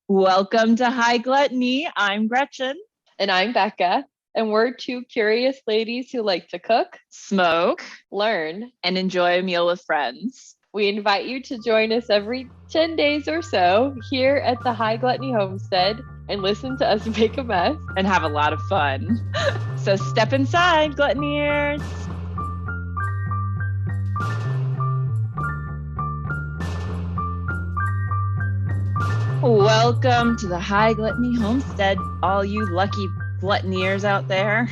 Welcome to High Gluttony. I'm Gretchen. And I'm Becca. And we're two curious ladies who like to cook, Smoke, learn, and enjoy a meal with friends. We invite you to join us every 10 days or so here at the High Gluttony Homestead and listen to us make a mess and have a lot of fun. So step inside, gluttoniers. Welcome to the High Gluttony Homestead, all you lucky gluttoniers out there.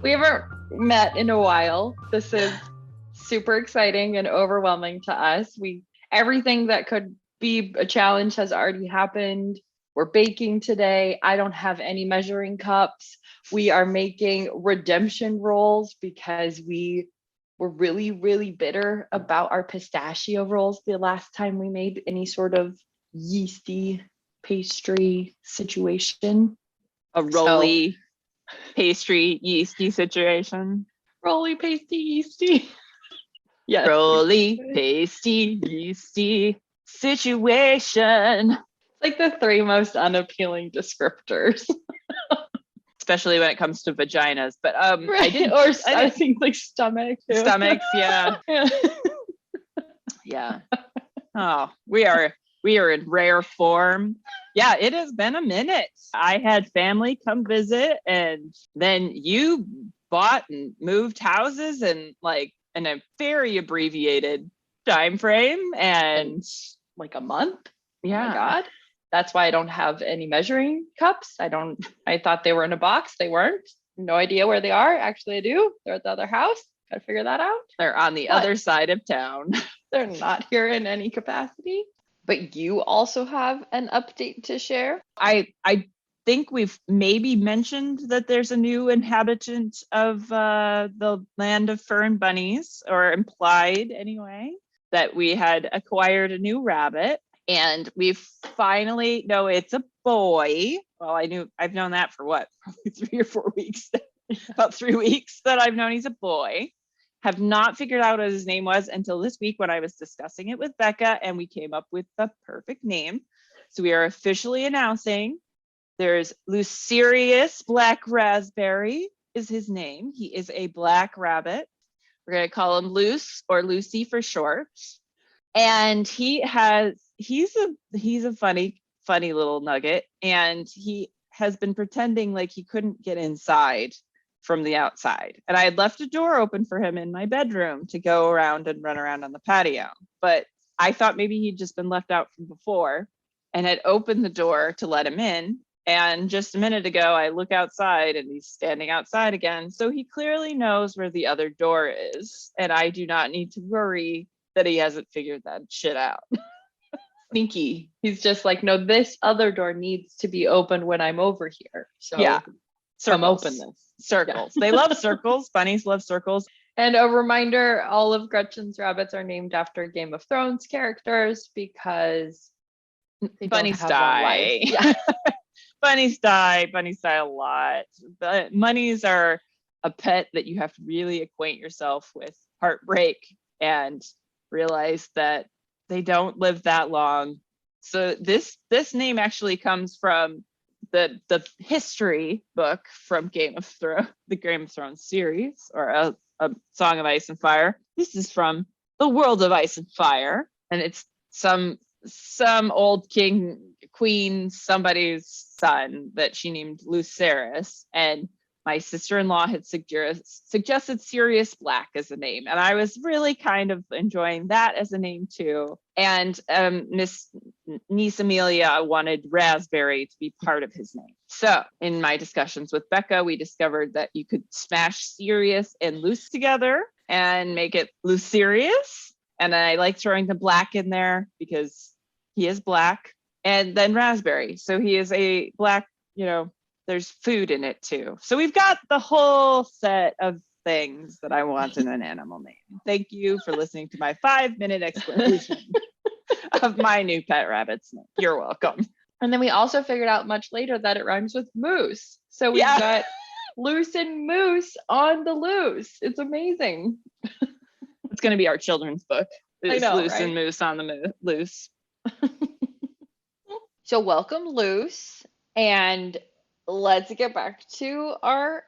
We haven't met in a while. This is super exciting and overwhelming to us. Everything that could be a challenge has already happened. We're baking today. I don't have any measuring cups. We are making redemption rolls because we were really, really bitter about our pistachio rolls the last time we made any sort of yeasty pastry situation. A rolly pastry yeasty situation. Rolly pasty yeasty. Yes. Rolly pasty yeasty situation. Like the three most unappealing descriptors. Especially when it comes to vaginas, but right. I think like stomach too. Stomachs, yeah. Yeah. Oh, we are in rare form. Yeah, it has been a minute. I had family come visit, and then you bought and moved houses and like in a very abbreviated time frame, and like a month. Yeah. Oh my God. That's why I don't have any measuring cups. I thought they were in a box. They weren't. No idea where they are. Actually, I do. They're at the other house. Got to figure that out. They're on the other side of town. They're not here in any capacity. But you also have an update to share. I think we've maybe mentioned that there's a new inhabitant of the land of fur and bunnies, or implied anyway, that we had acquired a new rabbit. And we've finally, no, it's a boy. Well, I've known that for what, probably 3 or 4 weeks, about 3 weeks that I've known he's a boy. Have not figured out what his name was until this week when I was discussing it with Becca, and we came up with the perfect name. So we are officially announcing there's Lucerius Black Raspberry is his name. He is a black rabbit. We're going to call him Luce, or Lucy for short. And he's a funny little nugget, and he has been pretending like he couldn't get inside from the outside. And I had left a door open for him in my bedroom to go around and run around on the patio. But I thought maybe he'd just been left out from before and had opened the door to let him in. And just a minute ago, I look outside and he's standing outside again. So he clearly knows where the other door is. And I do not need to worry that he hasn't figured that shit out. Sneaky. He's just like, no, this other door needs to be open when I'm over here. So yeah, come open this. Circles. Yeah. They love circles. Bunnies love circles. And a reminder, all of Gretchen's rabbits are named after Game of Thrones characters because bunnies die. Yeah. Bunnies die a lot. But bunnies are a pet that you have to really acquaint yourself with heartbreak and realize that they don't live that long. So this name actually comes from the history book from the Game of Thrones series, or a Song of Ice and Fire. This is from the World of Ice and Fire, and it's some old queen, somebody's son that she named Lucerys, and my sister-in-law had suggested Sirius Black as a name, and I was really kind of enjoying that as a name too. And Miss Niece Amelia wanted Raspberry to be part of his name. So in my discussions with Becca, we discovered that you could smash Sirius and Luce together and make it Lucerius. And I like throwing the black in there because he is black. And then Raspberry. So he is a black, there's food in it too. So we've got the whole set of things that I want in an animal name. Thank you for listening to my 5-minute explanation of my new pet rabbit's name. You're welcome. And then we also figured out much later that it rhymes with moose. So we've got loose and moose on the loose. It's amazing. It's going to be our children's book. I know, Loose right? and moose on the loose. So welcome, Luce, and let's get back to our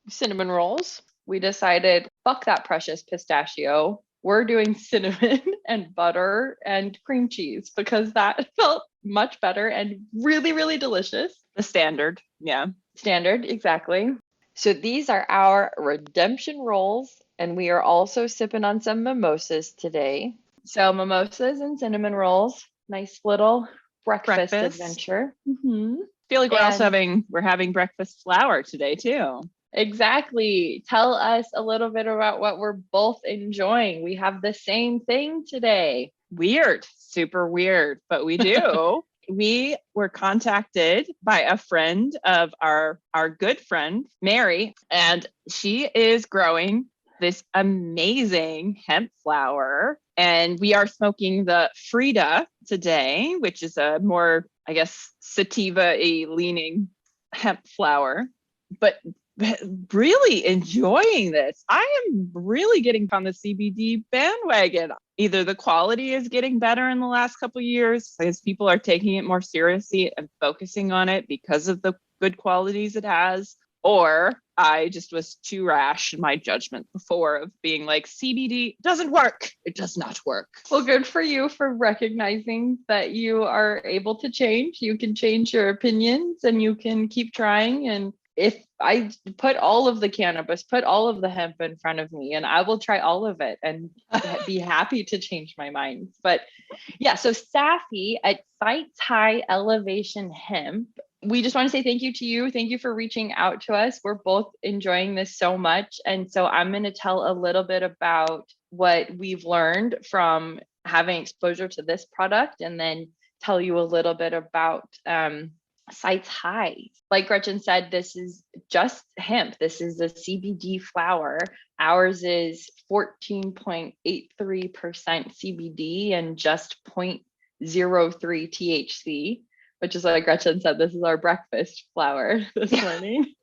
cinnamon rolls. We decided, fuck that precious pistachio. We're doing cinnamon and butter and cream cheese because that felt much better and really, really delicious. The standard. Yeah. Standard, exactly. So these are our redemption rolls, and we are also sipping on some mimosas today. So mimosas and cinnamon rolls, nice little breakfast adventure. Feel like we're having breakfast flour today too. Exactly. Tell us a little bit about what we're both enjoying. We have the same thing today. Weird, super weird, but we do. We were contacted by a friend of our good friend, Mary, and she is growing this amazing hemp flower. And we are smoking the Frida today, which is a more, I guess, sativa-y leaning hemp flower. But really enjoying this. I am really getting on the CBD bandwagon. Either the quality is getting better in the last couple of years because people are taking it more seriously and focusing on it because of the good qualities it has, or I just was too rash in my judgment before of being like, CBD doesn't work. It does not work. Well, good for you for recognizing that you are able to change. You can change your opinions and you can keep trying. And if I put all of the cannabis, put all of the hemp in front of me, and I will try all of it and be happy to change my mind. But yeah, so Safi at Sites High Elevation Hemp, we just want to say thank you to you. Thank you for reaching out to us. We're both enjoying this so much. And so I'm going to tell a little bit about what we've learned from having exposure to this product, and then tell you a little bit about Sites High. Like Gretchen said, this is just hemp. This is a CBD flower. Ours is 14.83% CBD and just 0.03 THC, which is like Gretchen said, this is our breakfast flower this morning.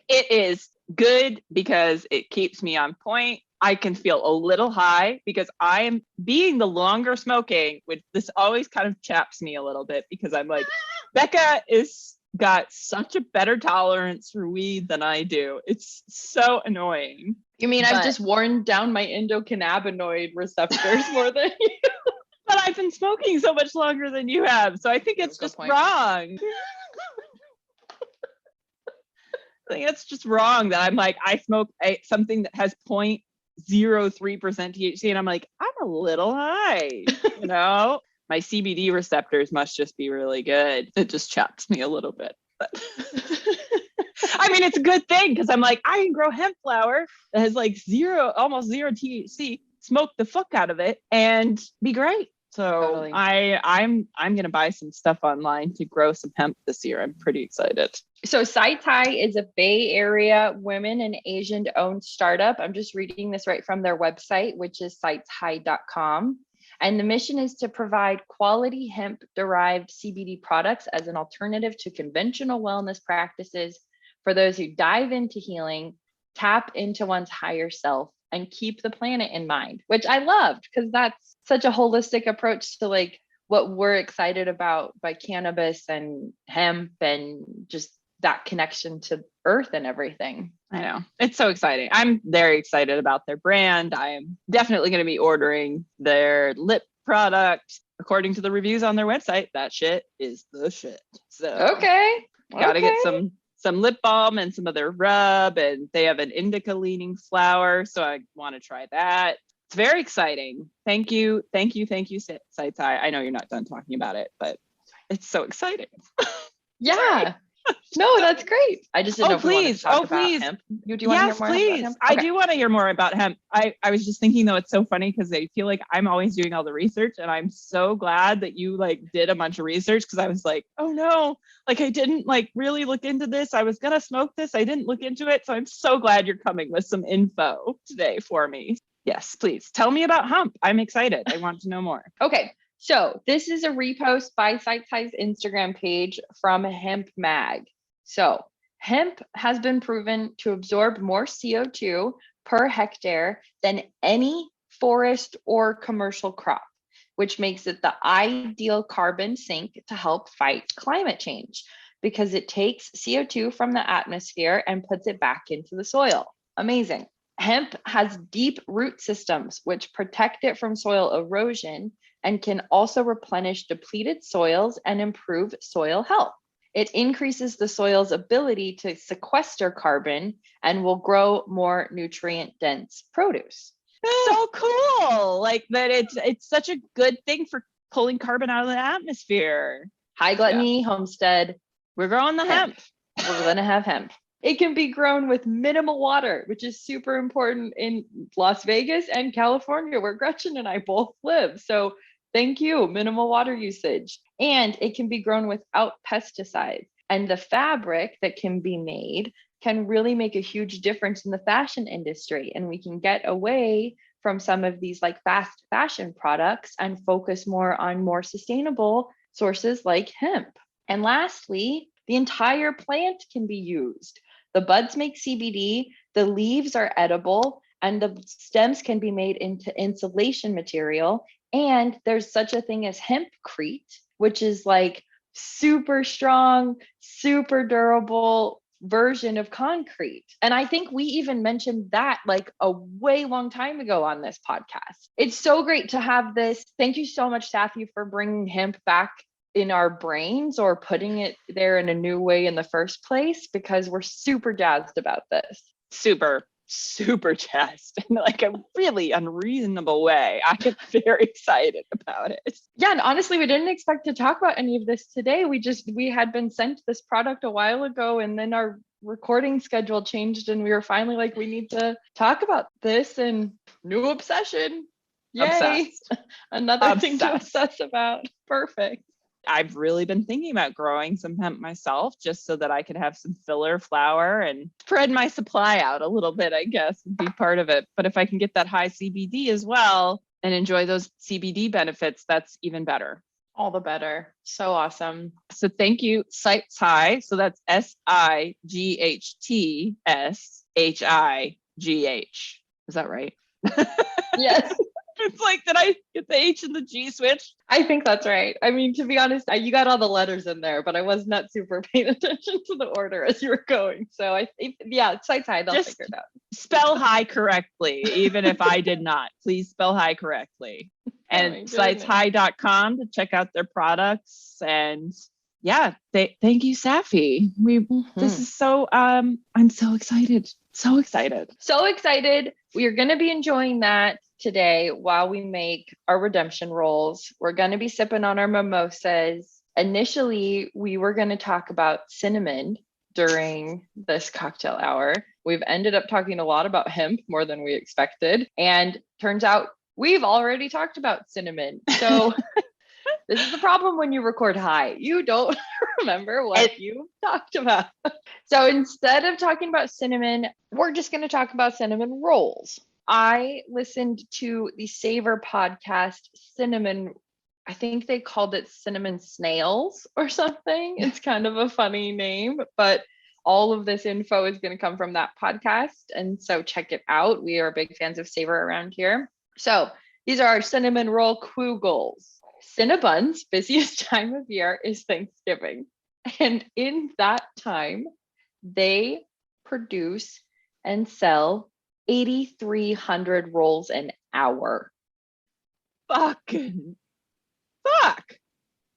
It is good because it keeps me on point. I can feel a little high because I am being the longer smoking, which this always kind of chaps me a little bit because I'm like, Becca is got such a better tolerance for weed than I do. It's so annoying. You mean I've just worn down my endocannabinoid receptors more than you? But I've been smoking so much longer than you have. So I think it's just wrong. I think it's just wrong that I'm like, I smoke something that has 0.03% THC and I'm like, I'm a little high, you know? My CBD receptors must just be really good. It just chaps me a little bit. But I mean, it's a good thing because I'm like, I can grow hemp flower that has like almost zero THC, smoke the fuck out of it and be great. So totally. I'm gonna buy some stuff online to grow some hemp this year. I'm pretty excited. So Sites High is a Bay Area women and Asian owned startup. I'm just reading this right from their website, which is siteshigh.com. And the mission is to provide quality hemp derived CBD products as an alternative to conventional wellness practices for those who dive into healing, tap into one's higher self, and keep the planet in mind, which I loved because that's such a holistic approach to like what we're excited about by cannabis and hemp and just that connection to earth and everything. I know. It's so exciting. I'm very excited about their brand. I am definitely going to be ordering their lip product. According to the reviews on their website, that shit is the shit. So gotta get some lip balm and some of their rub, and they have an indica leaning flower. So I want to try that. It's very exciting. Thank you, Sites High. I know you're not done talking about it, but it's so exciting. Yeah. No, that's great. I just didn't know if please. You want to talk about hemp? Do you want to hear more about hemp? I do want to hear more about hemp. I was just thinking though, it's so funny because I feel like I'm always doing all the research, and I'm so glad that you like did a bunch of research because I was like, oh no, like I didn't like really look into this. I was gonna smoke this. I didn't look into it. So I'm so glad you're coming with some info today for me. Yes, please tell me about hemp. I'm excited. I want to know more. Okay. So this is a repost by Sites High's Instagram page from Hemp Mag. So hemp has been proven to absorb more CO2 per hectare than any forest or commercial crop. which makes it the ideal carbon sink to help fight climate change because it takes CO2 from the atmosphere and puts it back into the soil. Amazing. Hemp has deep root systems, which protect it from soil erosion and can also replenish depleted soils and improve soil health. It increases the soil's ability to sequester carbon and will grow more nutrient-dense produce. So cool. Like that it's such a good thing for pulling carbon out of the atmosphere. High Gluttony, Homestead. We're growing the hemp. We're going to have hemp. It can be grown with minimal water, which is super important in Las Vegas and California, where Gretchen and I both live. So thank you, minimal water usage. And it can be grown without pesticides. And the fabric that can be made can really make a huge difference in the fashion industry. And we can get away from some of these like fast fashion products and focus more on more sustainable sources like hemp. And lastly, the entire plant can be used. The buds make CBD, the leaves are edible, and the stems can be made into insulation material. And there's such a thing as hempcrete, which is like super strong, super durable version of concrete. And I think we even mentioned that like a way long time ago on this podcast. It's so great to have this. Thank you so much, Safi, for bringing hemp back in our brains or putting it there in a new way in the first place, because we're super jazzed about this. Super jazzed in like a really unreasonable way. I get very excited about it. Yeah, and honestly, we didn't expect to talk about any of this today. We had been sent this product a while ago, and then our recording schedule changed, and we were finally like, we need to talk about this, and new obsession. Yay! Obsessed. Another thing to obsess about. Perfect. I've really been thinking about growing some hemp myself, just so that I could have some filler flour and spread my supply out a little bit, I guess, and be part of it. But if I can get that high CBD as well and enjoy those CBD benefits, that's even better. All the better. So awesome. So thank you, Sights High. So that's SIGHTSHIGH. Is that right? Yes. It's like, did I get the H and the G switched? I think that's right. I mean, to be honest, you got all the letters in there, but I was not super paying attention to the order as you were going. So Sights High, they'll just figure it out. Spell high correctly, even if I did not. Please spell high correctly. And sightshigh.com to check out their products. And yeah, thank you, Safi. This is so, I'm so excited. So excited. We are going to be enjoying that today while we make our redemption rolls. We're going to be sipping on our mimosas. Initially, we were going to talk about cinnamon during this cocktail hour. We've ended up talking a lot about hemp, more than we expected. And turns out we've already talked about cinnamon. So this is the problem when you record high. You don't remember what you talked about. So instead of talking about cinnamon, we're just going to talk about cinnamon rolls. I listened to the Savor podcast, Cinnamon. I think they called it Cinnamon Snails or something. It's kind of a funny name, but all of this info is going to come from that podcast. And so check it out. We are big fans of Savor around here. So these are our cinnamon roll quoogles. Cinnabon's busiest time of year is Thanksgiving. And in that time, they produce and sell 8,300 rolls an hour. Fuck.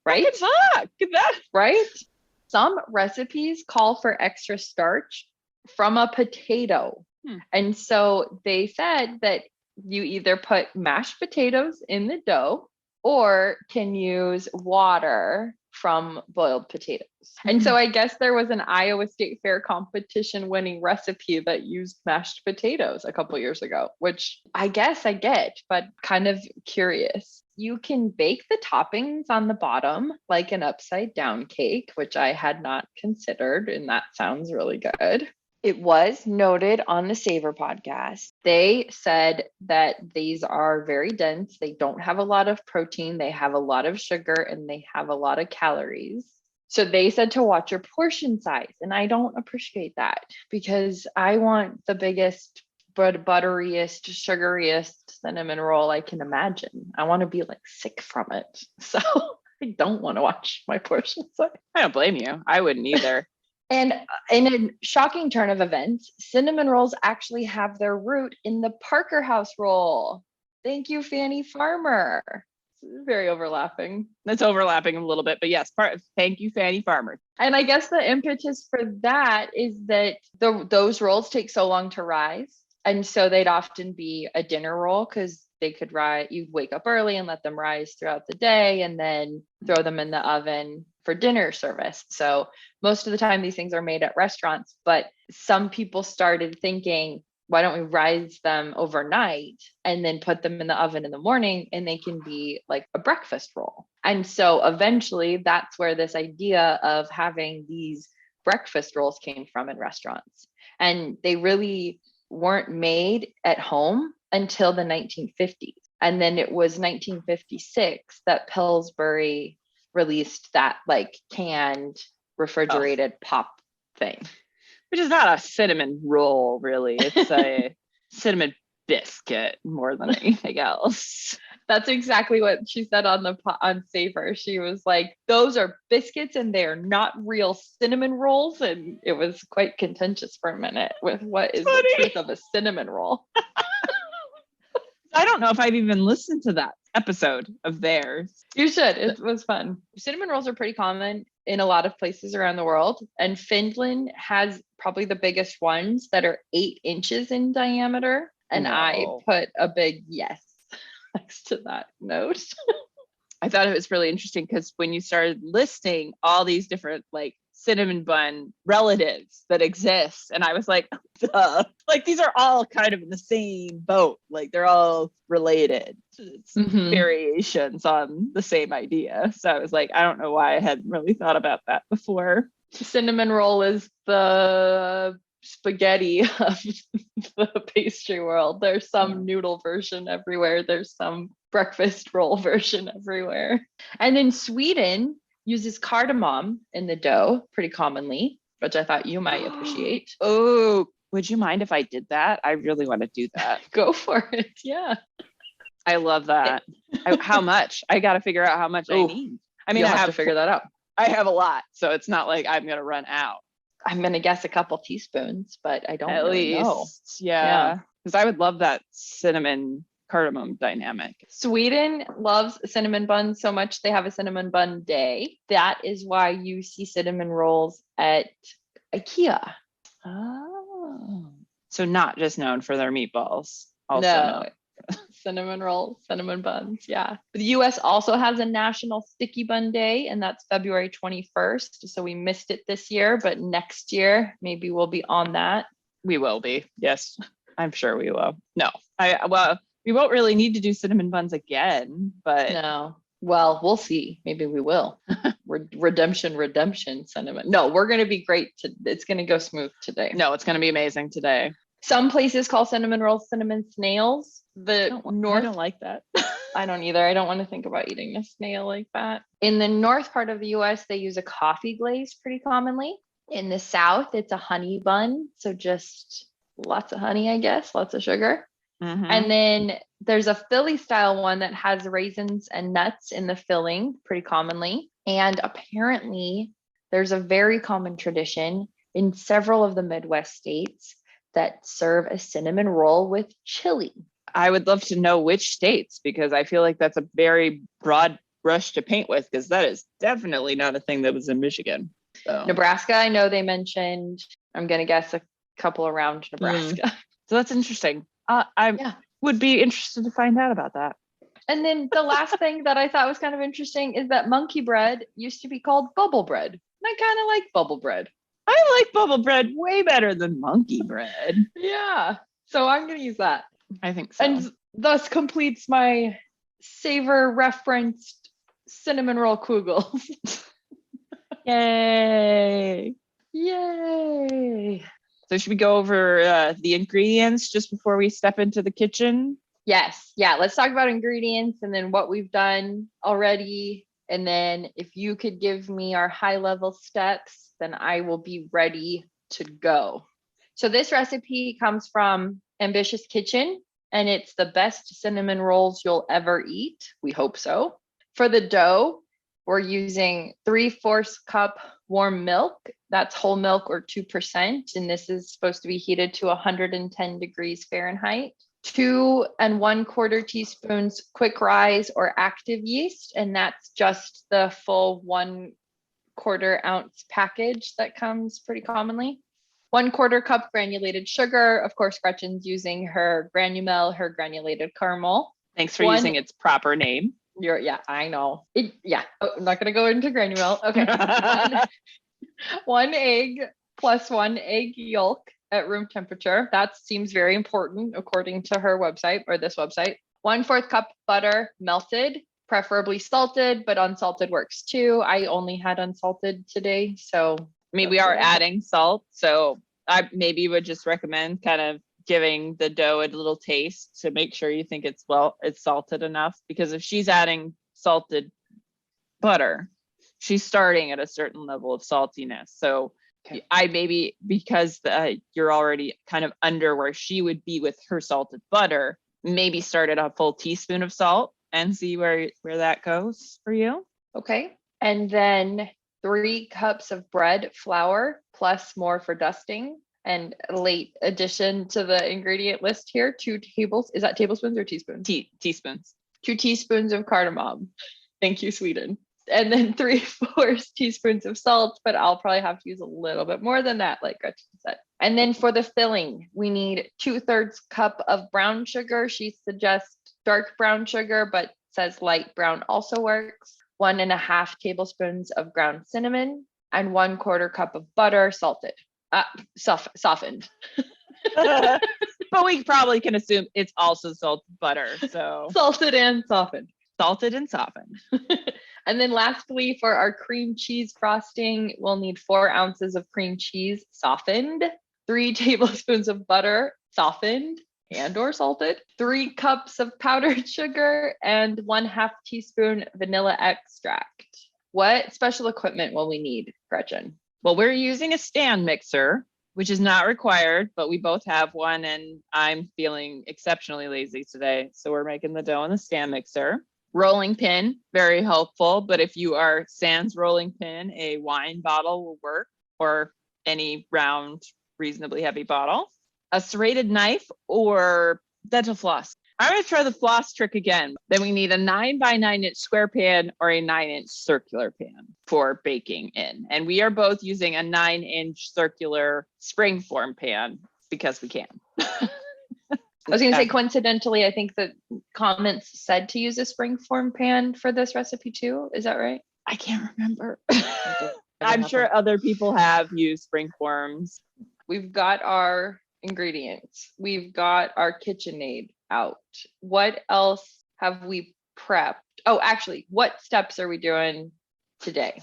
Right? Fuck that. Right? Some recipes call for extra starch from a potato. And so they said that you either put mashed potatoes in the dough or can use water from boiled potatoes. And so I guess there was an Iowa State Fair competition winning recipe that used mashed potatoes a couple years ago, which I guess I get, but kind of curious. You can bake the toppings on the bottom like an upside down cake, which I had not considered, and that sounds really good. It was noted on the Savor podcast. They said that these are very dense. They don't have a lot of protein. They have a lot of sugar and they have a lot of calories. So they said to watch your portion size. And I don't appreciate that because I want the biggest butteriest, sugariest cinnamon roll I can imagine. I want to be like sick from it. So I don't want to watch my portion size. I don't blame you. I wouldn't either. And in a shocking turn of events, cinnamon rolls actually have their root in the Parker House roll. Thank you, Fanny Farmer. It's very overlapping. That's overlapping a little bit, but yes, thank you, Fanny Farmer. And I guess the impetus for that is that those rolls take so long to rise. And so they'd often be a dinner roll because they could rise, you'd wake up early and let them rise throughout the day and then throw them in the oven for dinner service. So most of the time these things are made at restaurants, but some people started thinking, why don't we rise them overnight and then put them in the oven in the morning and they can be like a breakfast roll. And so eventually that's where this idea of having these breakfast rolls came from in restaurants. And they really weren't made at home until the 1950s. And then it was 1956 that Pillsbury released that like canned refrigerated pop thing. Which is not a cinnamon roll, really. It's a cinnamon biscuit more than anything else. That's exactly what she said on Savor. She was like, those are biscuits and they are not real cinnamon rolls. And it was quite contentious for a minute with what is the truth of a cinnamon roll. I don't know if I've even listened to that episode of theirs. You should. It was fun. Cinnamon rolls are pretty common in a lot of places around the world. And Finland has probably the biggest ones that are 8 inches in diameter. And no. I put a big yes next to that note. I thought it was really interesting because when you started listing all these different like cinnamon bun relatives that exist, and I was like, duh. Like these are all kind of in the same boat. Like they're all related. It's variations on the same idea. So I was like, I don't know why I hadn't really thought about that before. Cinnamon roll is the spaghetti of the pastry world. There's some noodle version everywhere. There's some breakfast roll version everywhere. And then Sweden uses cardamom in the dough pretty commonly, which I thought you might appreciate. Oh, would you mind if I did that? I really want to do that. Go for it. Yeah. I love that. How much? I got to figure out how much I need. I mean, I have to figure that out. I have a lot, so it's not like I'm going to run out. I'm going to guess a couple teaspoons, but I don't really know. Yeah. Because I would love that cinnamon cardamom dynamic. Sweden loves cinnamon buns so much they have a cinnamon bun day. That is why you see cinnamon rolls at IKEA. Oh. So not just known for their meatballs. Also no. Cinnamon rolls, cinnamon buns. Yeah. But the US also has a national sticky bun day, and that's February 21st. So we missed it this year, but next year, maybe we'll be on that. We will be. Yes. I'm sure we will. No, we won't really need to do cinnamon buns again, but no. Well, we'll see. Maybe we will. redemption cinnamon. No, we're going to be great. It's going to go smooth today. No, it's going to be amazing today. Some places call cinnamon rolls cinnamon snails. I don't like that. I don't either. I don't want to think about eating a snail like that. In the north part of the US, they use a coffee glaze pretty commonly. In the south, it's a honey bun. So just lots of honey, I guess, lots of sugar. Mm-hmm. And then there's a Philly style one that has raisins and nuts in the filling pretty commonly. And apparently there's a very common tradition in several of the Midwest states that serve a cinnamon roll with chili. I would love to know which states, because I feel like that's a very broad brush to paint with, because that is definitely not a thing that was in Michigan. So. Nebraska, I know they mentioned, I'm going to guess a couple around Nebraska. So that's interesting. I would be interested to find out about that. And then the last thing that I thought was kind of interesting is that monkey bread used to be called bubble bread. And I kind of like bubble bread. I like bubble bread way better than monkey bread. Yeah. So I'm going to use that. I think so. And thus completes my Savor referenced cinnamon roll quoogles. Yay. Yay. So should we go over the ingredients just before we step into the kitchen? Yes. Yeah. Let's talk about ingredients and then what we've done already. And then if you could give me our high level steps, then I will be ready to go. So this recipe comes from Ambitious Kitchen, and it's the best cinnamon rolls you'll ever eat. We hope so. For the dough, we're using 3/4 cup warm milk. That's whole milk or 2%. And this is supposed to be heated to 110 degrees Fahrenheit. 2 1/4 teaspoons quick rise or active yeast. And that's just the full 1/4 ounce package that comes pretty commonly. 1/4 cup granulated sugar. Of course, Gretchen's using her Granumel, her granulated caramel. Thanks for using its proper name. Yeah, I know. I'm not gonna go into Granumel. Okay. One egg plus 1 egg yolk at room temperature. That seems very important according to her website or this website. 1/4 cup butter melted, preferably salted, but unsalted works too. I only had unsalted today, so we are adding salt. So I maybe would just recommend kind of giving the dough a little taste to make sure you think it's salted enough, because if she's adding salted butter, she's starting at a certain level of saltiness. So okay. I maybe, because you're already kind of under where she would be with her salted butter, maybe start at a full teaspoon of salt and see where that goes for you. Okay. And then 3 cups of bread flour plus more for dusting. And a late addition to the ingredient list here, 2 tablespoons. Is that tablespoons or teaspoons? Teaspoons. 2 teaspoons of cardamom. Thank you, Sweden. And then 3/4 teaspoons of salt, but I'll probably have to use a little bit more than that, like Gretchen said. And then for the filling, we need 2/3 cup of brown sugar. She suggests dark brown sugar, but says light brown also works. 1.5 tablespoons of ground cinnamon and 1/4 cup of butter, salted. Softened. But we probably can assume it's also salted butter. So salted and softened. Salted and softened. And then lastly, for our cream cheese frosting, we'll need 4 ounces of cream cheese softened, 3 tablespoons of butter softened and or salted, 3 cups of powdered sugar, and 1/2 teaspoon vanilla extract. What special equipment will we need, Gretchen? Well, we're using a stand mixer, which is not required, but we both have one, and I'm feeling exceptionally lazy today. So we're making the dough in the stand mixer. Rolling pin, very helpful, but if you are sans rolling pin, a wine bottle will work, or any round, reasonably heavy bottle. A serrated knife or dental floss. I'm going to try the floss trick again. Then we need a 9 by 9 inch square pan or a 9 inch circular pan for baking in. And we are both using a 9 inch circular springform pan because we can. I was going to say, coincidentally, I think the comments said to use a springform pan for this recipe too. Is that right? I can't remember. I'm sure other people have used springforms. We've got our ingredients. We've got our KitchenAid out. What else have we prepped? Oh, actually, what steps are we doing today?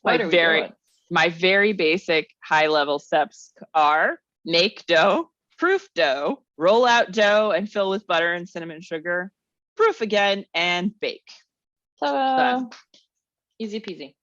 My very basic high level steps are make dough, proof dough, roll out dough and fill with butter and cinnamon sugar, proof again, and bake. So easy peasy.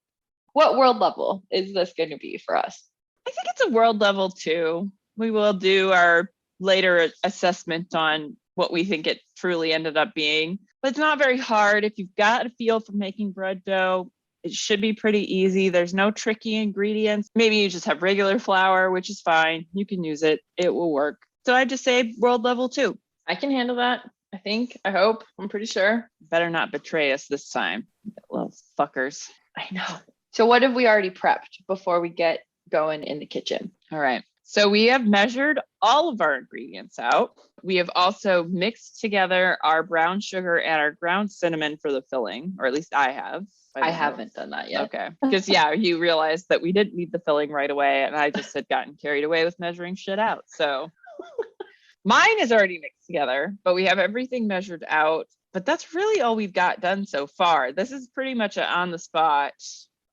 What world level is this going to be for us? I think it's a world level too. We will do our later assessment on what we think it truly ended up being. But it's not very hard. If you've got a feel for making bread dough, it should be pretty easy. There's no tricky ingredients. Maybe you just have regular flour, which is fine. You can use it. It will work. So I just say world level 2. I can handle that. I think. I hope. I'm pretty sure. Better not betray us this time. Little fuckers. I know. So what have we already prepped before we get going in the kitchen? All right. So we have measured all of our ingredients out. We have also mixed together our brown sugar and our ground cinnamon for the filling, or at least I have. I haven't done that yet. Okay. Because you realized that we didn't need the filling right away, and I just had gotten carried away with measuring shit out. So mine is already mixed together, but we have everything measured out. But that's really all we've got done so far. This is pretty much an on the spot.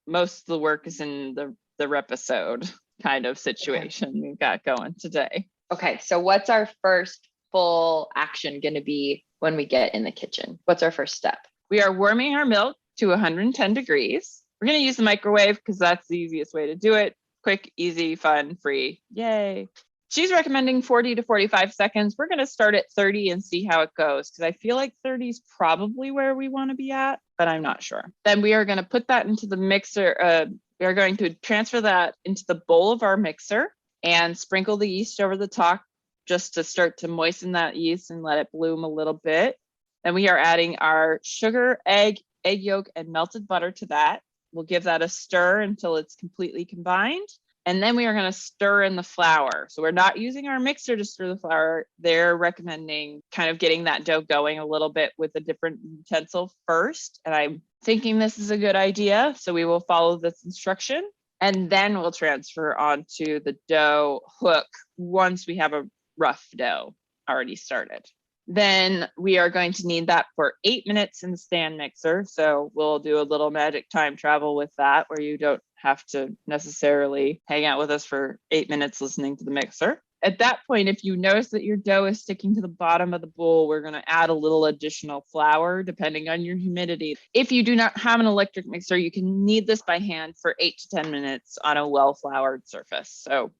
Most of the work is in the repisode kind of situation we've got going today. Okay, so what's our first full action going to be when we get in the kitchen? What's our first step? We are warming our milk to 110 degrees. We're going to use the microwave because that's the easiest way to do it. quick, easy, fun, free. Yay. She's recommending 40 to 45 seconds. We're going to start at 30 and see how it goes because I feel like 30 is probably where we want to be at, but I'm not sure. Then we are going to put that into the mixer. We are going to transfer that into the bowl of our mixer and sprinkle the yeast over the top just to start to moisten that yeast and let it bloom a little bit. Then we are adding our sugar, egg yolk, and melted butter to that. We'll give that a stir until it's completely combined. And then we are going to stir in the flour. So we're not using our mixer to stir the flour. They're recommending kind of getting that dough going a little bit with a different utensil first. And I'm thinking this is a good idea. So we will follow this instruction. And then we'll transfer onto the dough hook once we have a rough dough already started. Then we are going to need that for 8 minutes in the stand mixer. So we'll do a little magic time travel with that where you don't have to necessarily hang out with us for 8 minutes listening to the mixer. At that point, if you notice that your dough is sticking to the bottom of the bowl, we're going to add a little additional flour depending on your humidity. If you do not have an electric mixer, you can knead this by hand for 8 to 10 minutes on a well-floured surface. So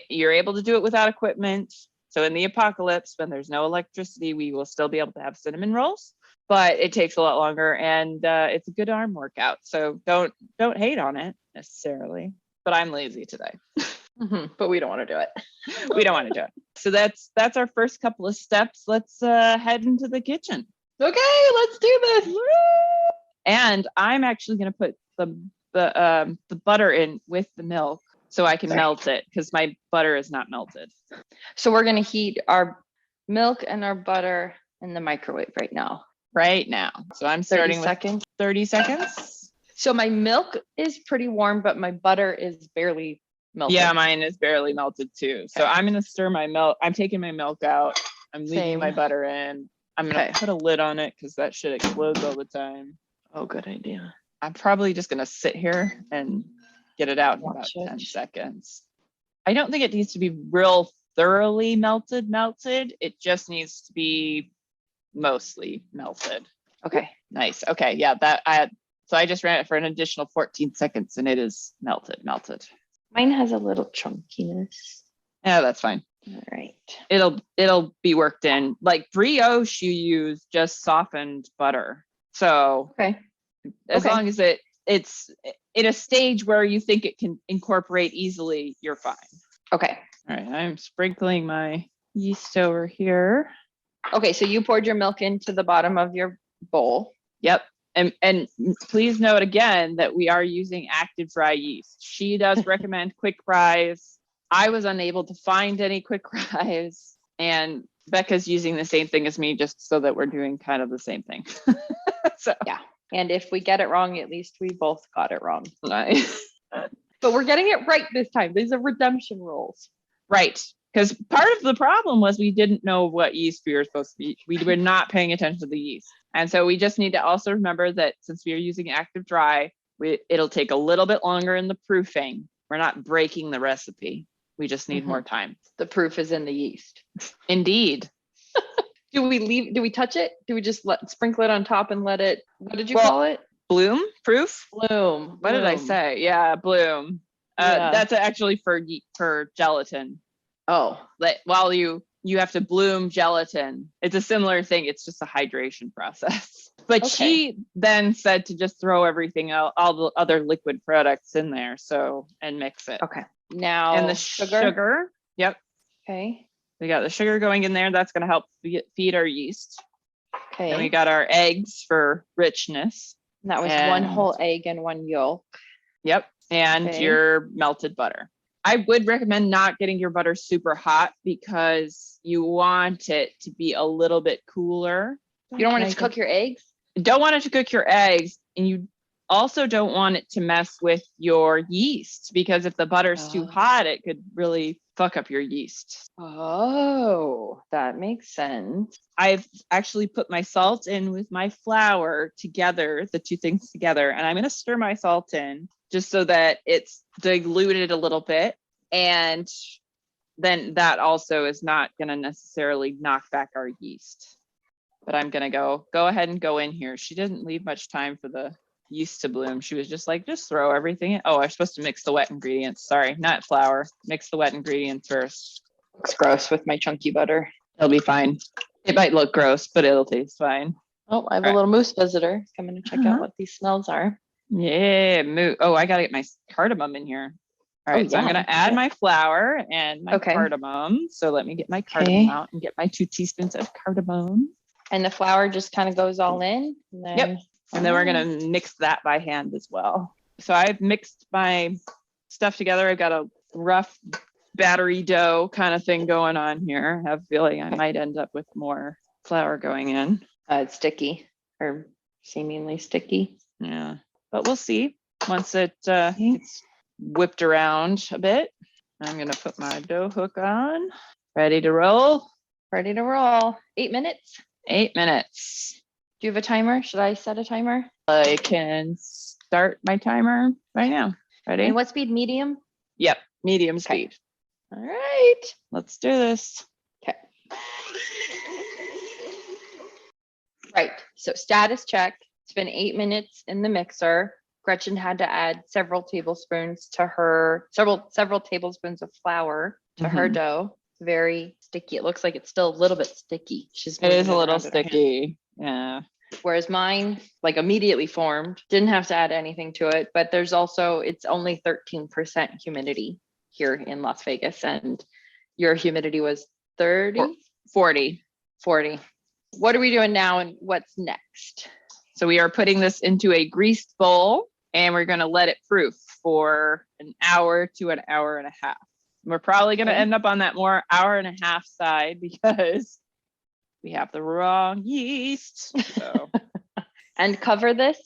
you're able to do it without equipment. So in the apocalypse, when there's no electricity, we will still be able to have cinnamon rolls, but it takes a lot longer and it's a good arm workout. So don't hate on it necessarily, but I'm lazy today. But we don't want to do it. We don't want to do it. So that's our first couple of steps. Let's head into the kitchen. Okay, let's do this. Woo! And I'm actually going to put the butter in with the milk so I can melt it because my butter is not melted. So we're going to heat our milk and our butter in the microwave right now. So I'm starting with 30 seconds. So my milk is pretty warm, but my butter is barely melted. Yeah, mine is barely melted too. Okay. So I'm going to stir my milk. I'm taking my milk out. I'm leaving my butter in. I'm going to put a lid on it because that shit explodes all the time. Oh, good idea. I'm probably just going to sit here and get it out in about 10 seconds. I don't think it needs to be real thoroughly melted. It just needs to be mostly melted. Okay, nice. Okay, yeah, so I just ran it for an additional 14 seconds and it is melted. Mine has a little chunkiness. Yeah, that's fine. All right. It'll be worked in. Like brioche, you use just softened butter. So as long as it's in a stage where you think it can incorporate easily, you're fine. Okay. All right, I'm sprinkling my yeast over here. Okay, so you poured your milk into the bottom of your bowl. Yep. And please note again that we are using active dry yeast. She does recommend quick rise. I was unable to find any quick rise, and Becca's using the same thing as me just so that we're doing kind of the same thing. So yeah. And if we get it wrong, at least we both got it wrong. Nice. But we're getting it right this time. These are redemption rolls. Right. Because part of the problem was we didn't know what yeast we were supposed to be. We were not paying attention to the yeast. And so we just need to also remember that since we are using active dry, it'll take a little bit longer in the proofing. We're not breaking the recipe. We just need more time. The proof is in the yeast. Indeed. Do we touch it? Do we just sprinkle it on top and let it, what did you call it? Bloom? Proof? Bloom. What did I say? Yeah, bloom. That's actually for gelatin. Oh, while you have to bloom gelatin. It's a similar thing. It's just a hydration process. But she then said to just throw everything out, all the other liquid products in there. And mix it. Okay. Now, and the sugar. Yep. Okay. We got the sugar going in there. That's going to help feed our yeast. Okay. And we got our eggs for richness. And that was one whole egg and one yolk. Yep. And your melted butter. I would recommend not getting your butter super hot because you want it to be a little bit cooler. You don't want it to cook your eggs? Don't want it to cook your eggs. And you also don't want it to mess with your yeast because if the butter's too hot, it could really fuck up your yeast. Oh, that makes sense. I've actually put my salt in with my flour together, the two things together, and I'm going to stir my salt in just so that it's diluted a little bit. And then that also is not going to necessarily knock back our yeast. But I'm going to go ahead and go in here. She didn't leave much time for the yeast to bloom. She was just like, just throw everything in. Oh, I'm supposed to mix the wet ingredients. Sorry, not flour. Mix the wet ingredients first. Looks gross with my chunky butter. It'll be fine. It might look gross, but it'll taste fine. Oh, I have a little moose visitor coming to check out what these smells are. Yeah, oh, I gotta get my cardamom in here. All right, so I'm gonna add my flour and my cardamom. So let me get my cardamom out and get my 2 teaspoons of cardamom. And the flour just kind of goes all in. And then, And then we're gonna mix that by hand as well. So I've mixed my stuff together. I've got a rough battery dough kind of thing going on here. I have a feeling I might end up with more flour going in. It's sticky or seemingly sticky. Yeah, but we'll see once it gets whipped around a bit. I'm gonna put my dough hook on. Ready to roll? Ready to roll. 8 minutes. 8 minutes. Do you have a timer? Should I set a timer? I can start my timer right now. Ready? And what speed? Medium? Yep, medium speed. All right. Let's do this. Okay. Right. So status check. It's been 8 minutes in the mixer. Gretchen had to add several tablespoons of flour to her dough. It's very sticky. It looks like it's still a little bit sticky. It is a little sticky. Yeah. Whereas mine, like immediately formed, didn't have to add anything to it. But there's also, it's only 13% humidity here in Las Vegas. And your humidity was 30? 40. 40. What are we doing now and what's next? So we are putting this into a greased bowl and we're going to let it proof for an hour to an hour and a half. We're probably going to end up on that more hour and a half side because we have the wrong yeast. So. And cover this?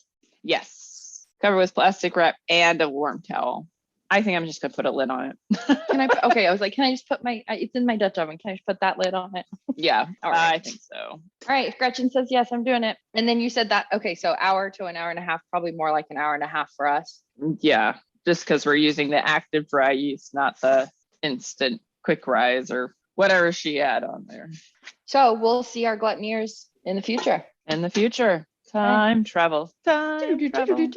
Yes. Cover with plastic wrap and a warm towel. I think I'm just going to put a lid on it. I was like, can I just put it's in my Dutch oven. Can I just put that lid on it? Yeah, all right. I think so. All right. Gretchen says, yes, I'm doing it. And then you said that, okay, so hour to an hour and a half, probably more like an hour and a half for us. Yeah, just because we're using the active dry yeast, not the instant quick rise or whatever she had on there. So we'll see our gluttoniers in the future. In the future. Time travel. Time travel.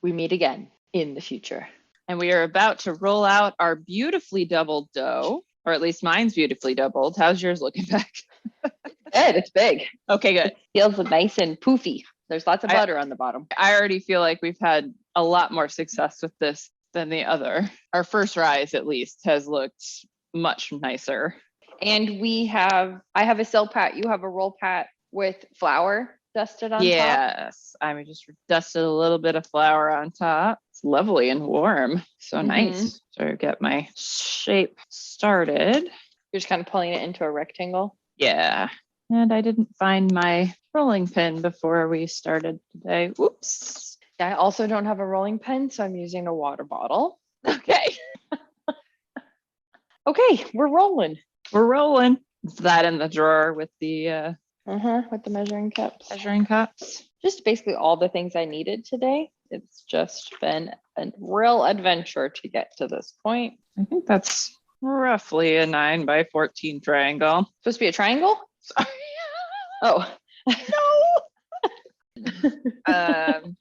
We meet again in the future. And we are about to roll out our beautifully doubled dough, or at least mine's beautifully doubled. How's yours looking, Beck? Good. It's big. Okay, good. It feels nice and poofy. There's lots of butter on the bottom. I already feel like we've had a lot more success with this than the other. Our first rise, at least, has looked much nicer. And I have a sill pat. You have a roll pat with flour dusted on top. Yes, I just dusted a little bit of flour on top. It's lovely and warm. So nice. So get my shape started. You're just kind of pulling it into a rectangle. Yeah. And I didn't find my rolling pin before we started today. Whoops. I also don't have a rolling pin, so I'm using a water bottle. Okay. Okay, we're rolling. We're rolling. Is that in the drawer with the with the measuring cups? Measuring cups. Just basically all the things I needed today. It's just been a real adventure to get to this point. I think that's roughly a 9 by 14 triangle. Supposed to be a triangle? Sorry. Oh. No.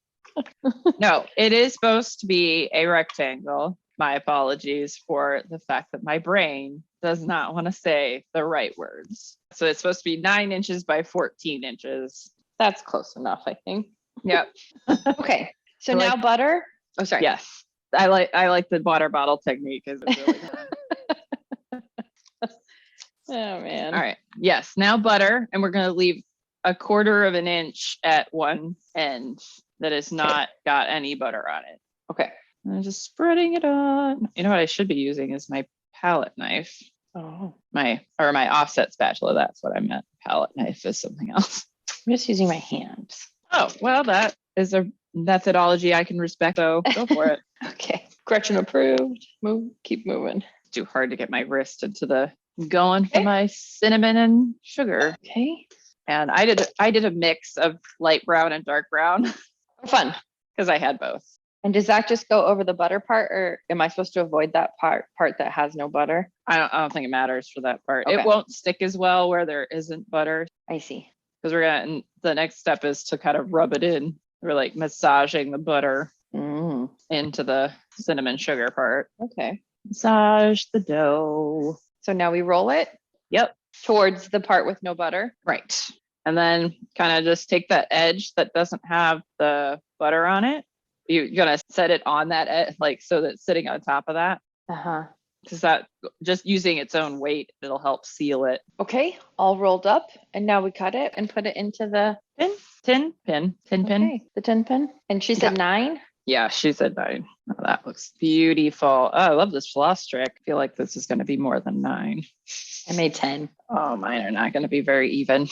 No, it is supposed to be a rectangle. My apologies for the fact that my brain does not want to say the right words. So it's supposed to be 9 inches by 14 inches. That's close enough, I think. Yep. Okay. So now butter. Oh, sorry. Yes. I like the water bottle technique. Is really Oh man. All right. Yes. Now butter, and we're going to leave a 1/4 of an inch at one end that has not got any butter on it. Okay. I'm just spreading it on. You know what I should be using is my palette knife. Oh. My offset spatula. That's what I meant. Palette knife is something else. I'm just using my hands. Oh, well, that is a methodology I can respect, so go for it. Okay. Gretchen approved. Keep moving. It's too hard to get my wrist into going for my cinnamon and sugar. Okay. And I did a mix of light brown and dark brown. Fun. Because I had both. And does that just go over the butter part, or am I supposed to avoid that part that has no butter? I don't think it matters for that part. Okay. It won't stick as well where there isn't butter. I see. because the next step is to kind of rub it in. We're like massaging the butter into the cinnamon sugar part. Okay. Massage the dough. So now we roll it. Yep. Towards the part with no butter. Right. And then kind of just take that edge that doesn't have the butter on it. You're going to set it on that edge, like so that it's sitting on top of that. Because that just using its own weight, it'll help seal it. Okay. All rolled up. And now we cut it and put it into the tin pin. The tin pin. And she said 9. Yeah, she said 9. Oh, that looks beautiful. Oh, I love this floss trick. I feel like this is going to be more than 9. I made 10. Oh, mine are not going to be very even.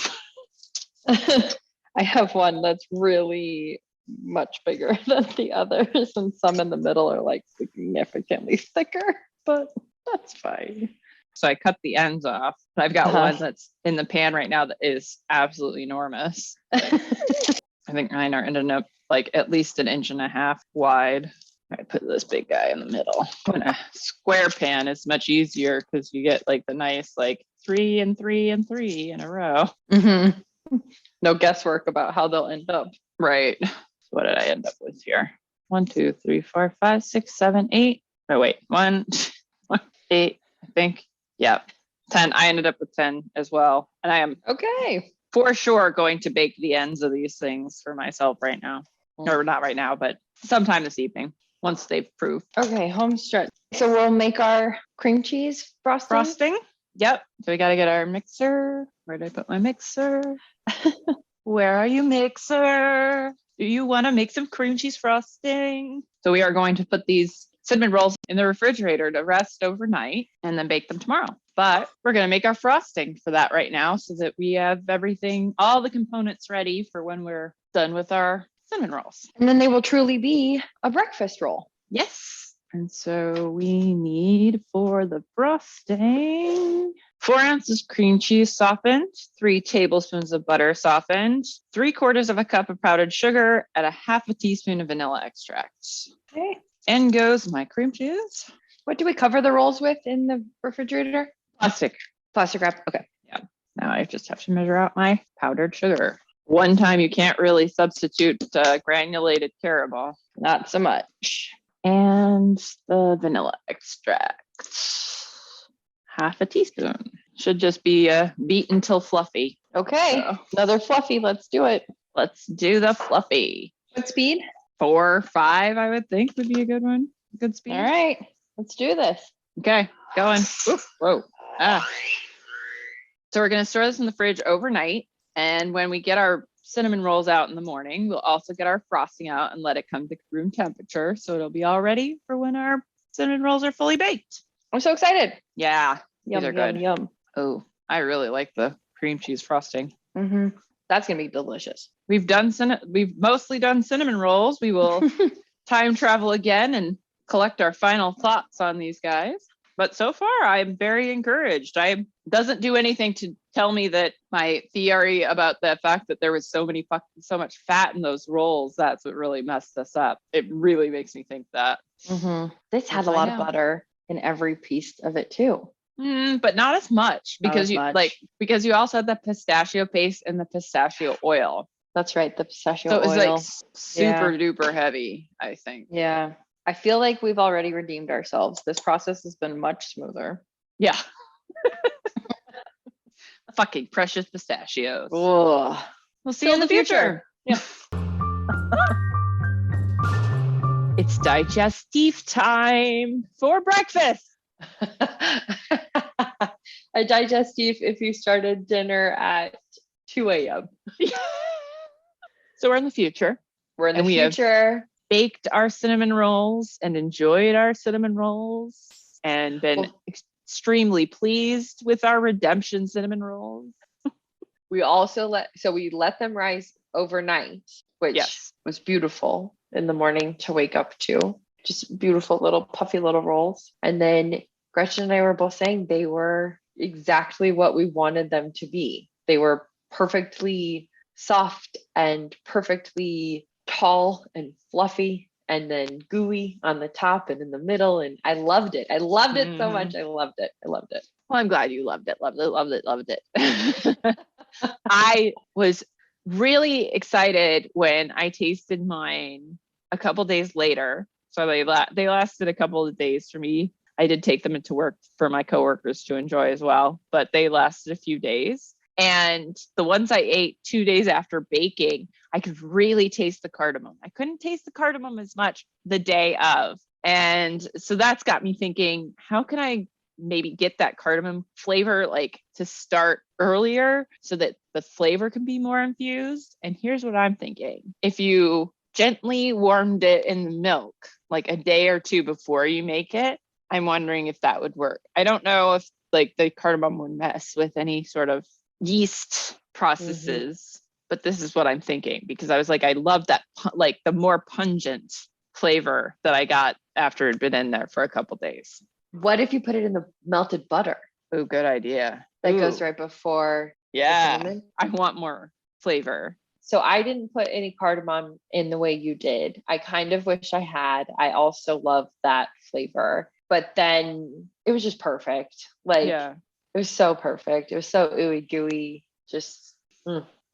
I have one that's really much bigger than the others, and some in the middle are like significantly thicker, but that's fine. So I cut the ends off. I've got one that's in the pan right now that is absolutely enormous. I think mine are ending up like at least 1.5 inches wide. I put this big guy in the middle. In a square pan is much easier because you get like the nice like 3 and 3 and 3 in a row. No guesswork about how they'll end up. Right. So what did I end up with here? 1, 2, 3, 4, 5, 6, 7, 8. Oh wait, 1, 8, I think. Yeah. 10. I ended up with 10 as well. And I am for sure going to bake the ends of these things for myself right now. Or not right now, but sometime this evening once they've proved. Okay, home stretch. So we'll make our cream cheese frosting. Yep. So we got to get our mixer. Where did I put my mixer? Where are you, mixer? Do you want to make some cream cheese frosting? So we are going to put these cinnamon rolls in the refrigerator to rest overnight and then bake them tomorrow. But we're going to make our frosting for that right now so that we have everything, all the components ready for when we're done with our cinnamon rolls. And then they will truly be a breakfast roll. Yes. And so we need for the frosting 4 ounces cream cheese softened, 3 tablespoons of butter softened, 3/4 cup of powdered sugar, and 1/2 teaspoon of vanilla extract. Okay. In goes my cream cheese. What do we cover the rolls with in the refrigerator? Plastic wrap. Okay. Yeah. Now I just have to measure out my powdered sugar. One time you can't really substitute granulated caramel. Not so much. And the vanilla extract. 1/2 teaspoon. Should just be beat until fluffy. Okay. So, another fluffy. Let's do it. Let's do the fluffy. What speed? 4 or 5, I would think would be a good one. Good speed. All right. Let's do this. Okay. Going. Oof, whoa. So we're going to store this in the fridge overnight. And when we get our cinnamon rolls out in the morning, we'll also get our frosting out and let it come to room temperature. So it'll be all ready for when our cinnamon rolls are fully baked. I'm so excited. Yeah. Yum, these are yum, good. Yum. Oh, I really like the cream cheese frosting. That's going to be delicious. We've mostly done cinnamon rolls. We will time travel again and collect our final thoughts on these guys. But so far, I'm very encouraged. I doesn't do anything to tell me that my theory about the fact that there was so much fat in those rolls, that's what really messed us up. It really makes me think that. This has a lot of butter in every piece of it too. But not as much because because you also had the pistachio paste and the pistachio oil. That's right, the pistachio oil. So it was like super duper heavy, I think. Yeah. I feel like we've already redeemed ourselves. This process has been much smoother. Yeah. Fucking precious pistachios. Whoa. We'll see you in the future. Yeah. It's digestive time for breakfast. A digestive if you started dinner at 2 a.m. So we're in the future. We're in the future. Baked our cinnamon rolls and enjoyed our cinnamon rolls and been extremely pleased with our redemption cinnamon rolls. We also let them rise overnight, which was beautiful in the morning to wake up to. Just beautiful little puffy little rolls. And then Gretchen and I were both saying they were exactly what we wanted them to be. They were perfectly soft and perfectly tall and fluffy and then gooey on the top and in the middle. And I loved it. I loved it so much. I loved it. Well, I'm glad you loved it. I was really excited when I tasted mine a couple days later. So they lasted a couple of days for me. I did take them into work for my coworkers to enjoy as well, but they lasted a few days. And the ones I ate 2 days after baking, I could really taste the cardamom. I couldn't taste the cardamom as much the day of. And so that's got me thinking, how can I maybe get that cardamom flavor like to start earlier so that the flavor can be more infused? And here's what I'm thinking. If you gently warmed it in the milk like a day or two before you make it, I'm wondering if that would work. I don't know if like the cardamom would mess with any sort of yeast processes, but this is what I'm thinking, because I was like, I love that, like the more pungent flavor that I got after it had been in there for a couple days. What if you put it in the melted butter? Oh, good idea. That goes right before. Yeah, I want more flavor. So I didn't put any cardamom in the way you did. I kind of wish I had. I also love that flavor, but then it was just perfect. Like, it was so perfect. It was so ooey-gooey, just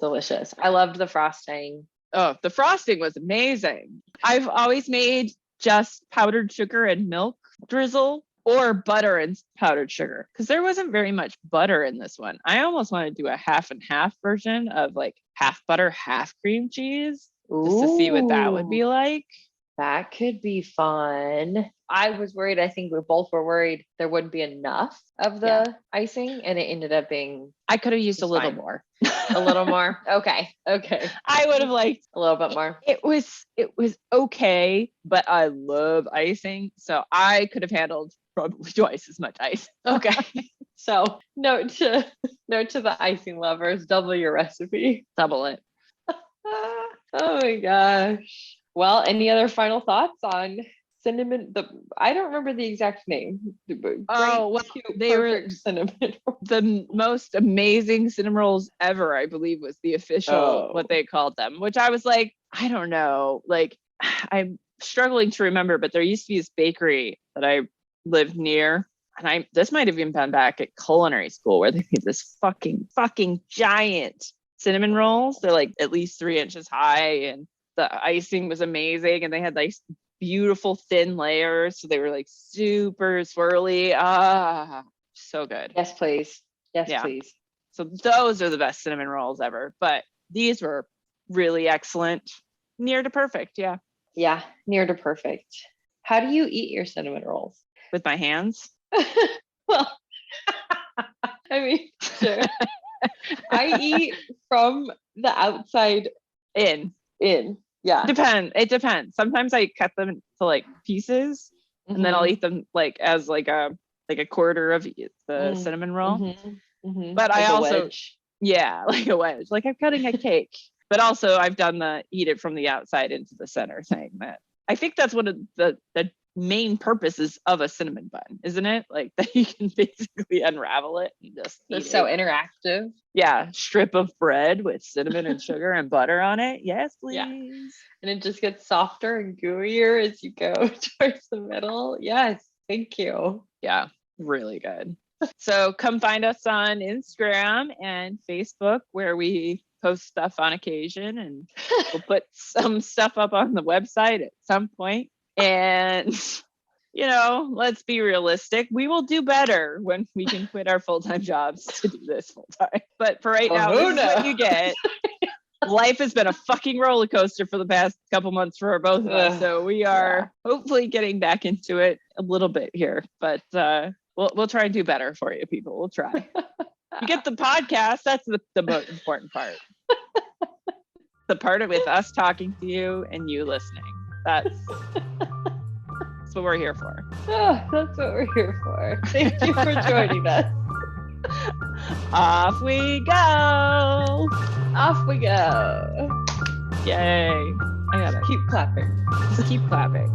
delicious. I loved the frosting. Oh, the frosting was amazing. I've always made just powdered sugar and milk drizzle, or butter and powdered sugar, because there wasn't very much butter in this one. I almost want to do a half and half version of like half butter, half cream cheese, just to see what that would be like. That could be fun. I was worried. I think we both were worried there wouldn't be enough of the icing, and it ended up being. I could have used a little more. A little more. Okay. I would have liked a little bit more. It was okay, but I love icing, so I could have handled probably twice as much ice. Okay. So note to the icing lovers, double your recipe. Double it. Oh my gosh. Well, any other final thoughts on cinnamon? I don't remember the exact name. They were cinnamon. The most amazing cinnamon rolls ever, I believe, was the official what they called them, which I was like, I don't know. Like, I'm struggling to remember, but there used to be this bakery that I lived near, and this might have even been back at culinary school, where they made this fucking giant cinnamon rolls. They're like at least 3 inches high, and the icing was amazing, and they had like beautiful thin layers, so they were like super swirly. So good. Yes, please. Please. So those are the best cinnamon rolls ever, but these were really excellent. Near to perfect. Yeah, near to perfect. How do you eat your cinnamon rolls? With my hands? Well, I mean, sure. I eat from the outside in. Yeah. It depends. Sometimes I cut them into like pieces, and then I'll eat them like as like a quarter of the cinnamon roll. But like I also like a wedge. Like I'm cutting a cake. But also I've done the eat it from the outside into the center thing. That I think that's one of the main purposes of a cinnamon bun, isn't it? Like that you can basically unravel it and just eat so interactive. Yeah, strip of bread with cinnamon and sugar and butter on it. Yes, please. Yeah. And it just gets softer and gooier as you go towards the middle. Yes, thank you. Yeah, really good. So come find us on Instagram and Facebook, where we post stuff on occasion, and we'll put some stuff up on the website at some point. And, let's be realistic. We will do better when we can quit our full-time jobs to do this full-time. But for right now, this is what you get. Life has been a fucking roller coaster for the past couple months for both of us. So we are hopefully getting back into it a little bit here. But we'll try and do better for you, people. We'll try. You get the podcast. That's the most important part. The part with us talking to you and you listening. That's what we're here for. Oh, that's what we're here for. Thank you for joining us. Off we go. Off we go. Yay. I gotta keep clapping. Just keep clapping.